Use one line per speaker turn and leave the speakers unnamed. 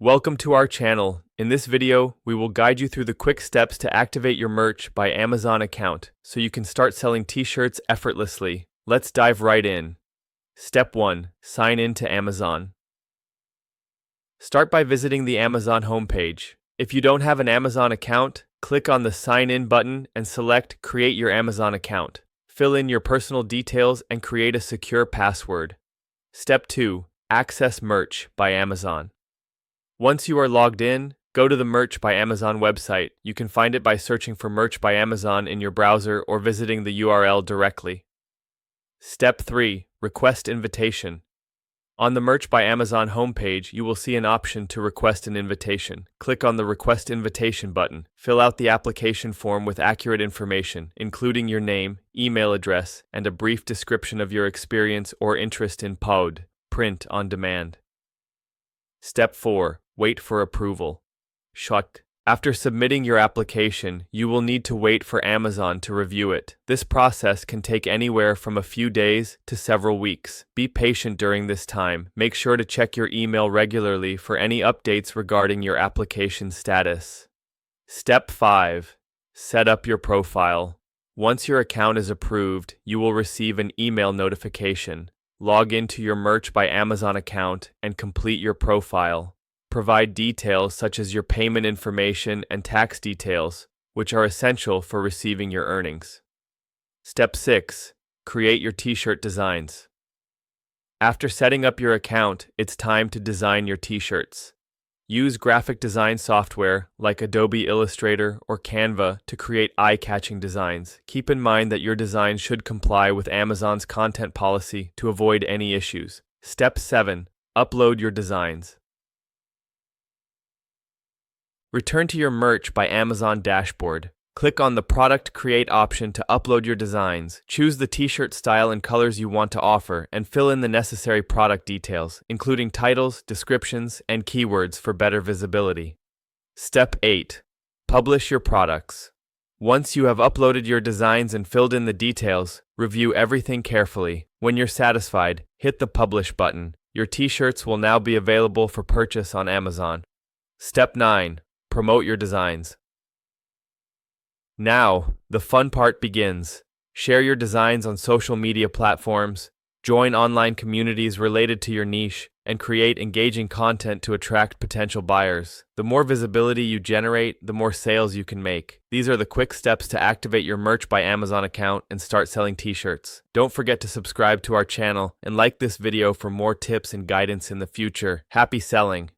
Welcome to our channel. In this video, we will guide you through the quick steps to activate your Merch by Amazon account so you can start selling t-shirts effortlessly. Let's dive right in. Step 1. Sign in to Amazon. Start by visiting the Amazon homepage. If you don't have an Amazon account, click on the Sign In button and select Create your Amazon account. Fill in your personal details and create a secure password. Step 2. Access Merch by Amazon. Once you are logged in, go to the Merch by Amazon website. You can find it by searching for Merch by Amazon in your browser or visiting the URL directly. Step 3. Request Invitation. On the Merch by Amazon homepage, you will see an option to request an invitation. Click on the Request Invitation button. Fill out the application form with accurate information, including your name, email address, and a brief description of your experience or interest in POD, print on demand. Step 4. Wait for approval. After submitting your application, you will need to wait for Amazon to review it. This process can take anywhere from a few days to several weeks. Be patient during this time. Make sure to check your email regularly for any updates regarding your application status. Step 5. Set up your profile. Once your account is approved, you will receive an email notification. Log into your Merch by Amazon account and complete your profile. Provide details such as your payment information and tax details, which are essential for receiving your earnings. Step 6. Create your t-shirt designs. After setting up your account, it's time to design your t-shirts. Use graphic design software like Adobe Illustrator or Canva to create eye-catching designs. Keep in mind that your design should comply with Amazon's content policy to avoid any issues. Step 7. Upload your designs. Return to your Merch by Amazon dashboard. Click on the Product Create option to upload your designs. Choose the t-shirt style and colors you want to offer and fill in the necessary product details, including titles, descriptions, and keywords for better visibility. Step 8. Publish your products. Once you have uploaded your designs and filled in the details, review everything carefully. When you're satisfied, hit the Publish button. Your t-shirts will now be available for purchase on Amazon. Step 9. Promote your designs. Now, the fun part begins. Share your designs on social media platforms, join online communities related to your niche, and create engaging content to attract potential buyers. The more visibility you generate, the more sales you can make. These are the quick steps to activate your Merch by Amazon account and start selling t-shirts. Don't forget to subscribe to our channel and like this video for more tips and guidance in the future. Happy selling!